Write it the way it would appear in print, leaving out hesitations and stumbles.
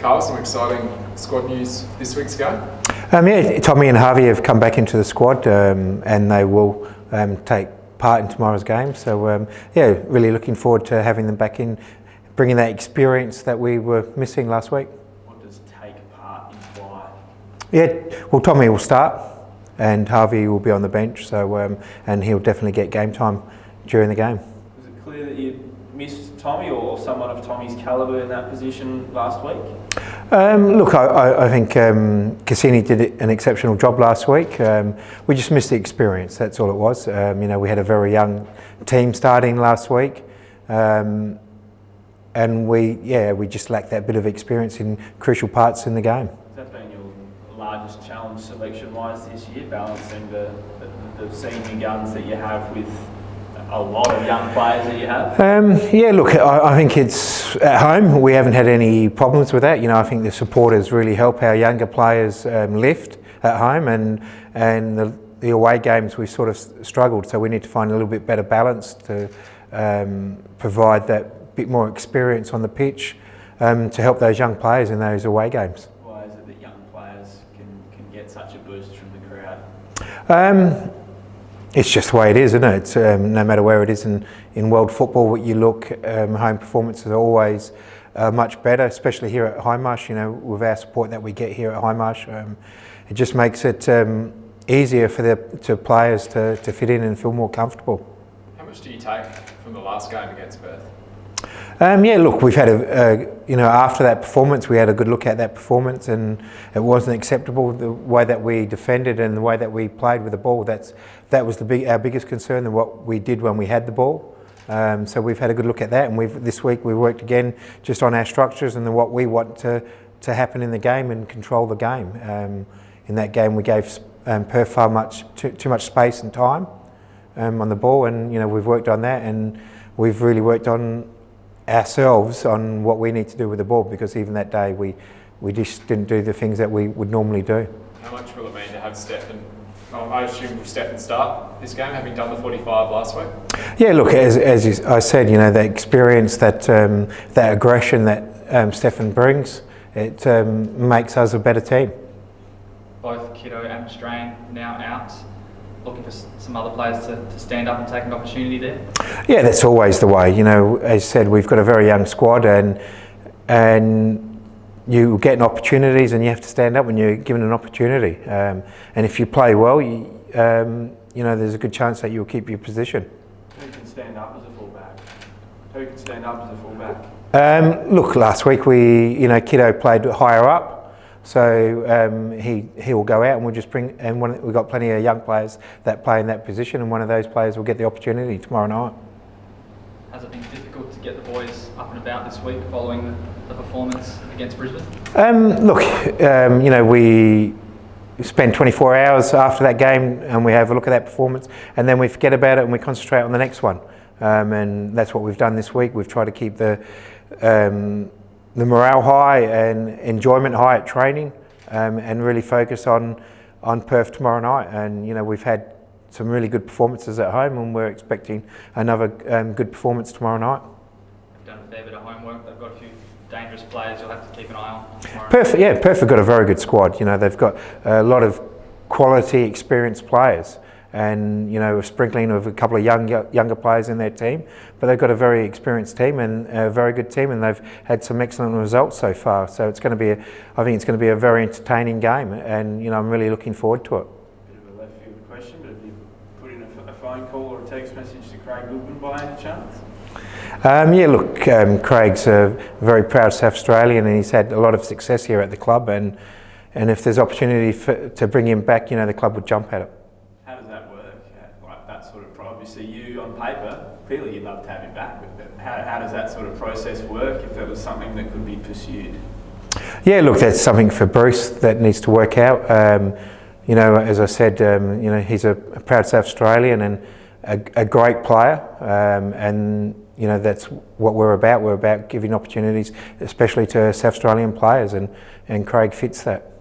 Carl, some exciting squad news this week's game. Yeah, Tommy and Harvey have come back into the squad and they will take part in tomorrow's game. So yeah, really looking forward to having them back in, bringing that experience that we were missing last week. What does take part imply? Yeah, well, Tommy will start and Harvey will be on the bench. So and he'll definitely get game time during the game. Was it clear that you missed Tommy or someone of Tommy's calibre in that position last week? Look, I think Cassini did an exceptional job last week. We just missed the experience, that's all it was. You know, we had a very young team starting last week and we just lacked that bit of experience in crucial parts in the game. That's been your largest challenge selection-wise this year, balancing the senior guns that you have with a lot of young players that you have? Yeah, look, I think it's at home. We haven't had any problems with that. You know, I think the supporters really help our younger players lift at home, and the away games we sort of struggled. So we need to find a little bit better balance to provide that bit more experience on the pitch to help those young players in those away games. Why is it that young players can get such a boost from the crowd? It's just the way it is, isn't it? It's, no matter where it is in world football, what you look, home performances are always much better, especially here at Hindmarsh. You know, with our support that we get here at Hindmarsh, it just makes it easier for the players to fit in and feel more comfortable. How much do you take from the last game against Perth? Yeah, look, we've had you know, after that performance, we had a good look at that performance, and it wasn't acceptable the way that we defended and the way that we played with the ball. That was our biggest concern than what we did when we had the ball. So we've had a good look at that, and this week we worked again just on our structures and what we want to happen in the game and control the game. In that game, we gave Perth far too much space and time on the ball, and you know, we've worked on that, and we've really worked on ourselves on what we need to do with the ball, because even that day we just didn't do the things that we would normally do. How much will it mean to have Stefan? I assume Stefan start this game, having done the 45 last week? Yeah, look, as I said, you know, that experience, that aggression that Stefan brings, it makes us a better team. Both Kiddo and Strain now out. Looking for some other players to stand up and take an opportunity there? Yeah, that's always the way. You know, as I said, we've got a very young squad, and you get opportunities and you have to stand up when you're given an opportunity. And if you play well, you know, there's a good chance that you'll keep your position. Who can stand up as a fullback? Who can stand up as a fullback? Look, last week Kiddo played higher up. So he will go out, and we'll just bring. And we've got plenty of young players that play in that position, and one of those players will get the opportunity tomorrow night. Has it been difficult to get the boys up and about this week following the performance against Brisbane? Look, you know, we spend 24 hours after that game, and we have a look at that performance, and then we forget about it and we concentrate on the next one. And that's what we've done this week. We've tried to keep the morale high and enjoyment high at training, and really focus on Perth tomorrow night. And you know, we've had some really good performances at home, and we're expecting another good performance tomorrow night. They've done a fair bit of homework. They've got a few dangerous players you'll have to keep an eye on tomorrow. Perth have got a very good squad. You know, they've got a lot of quality, experienced players, and you know, a sprinkling of a couple of younger players in their team, but they've got a very experienced team and a very good team, and they've had some excellent results so far. So it's going to be, I think it's going to be a very entertaining game, and you know, I'm really looking forward to it. Bit of a left field question, but have you put in a phone call or a text message to Craig Goodwin by any chance? Yeah, look, Craig's a very proud South Australian, and he's had a lot of success here at the club, and if there's opportunity to bring him back, you know, the club would jump at it. How does that work? Like that sort of, obviously you on paper, clearly you'd love to have him back, but how does that sort of process work if there was something that could be pursued? Yeah, look, that's something for Bruce that needs to work out. You know, as I said, you know, he's a proud South Australian and a great player, and you know, that's what we're about. We're about giving opportunities, especially to South Australian players, and Craig fits that.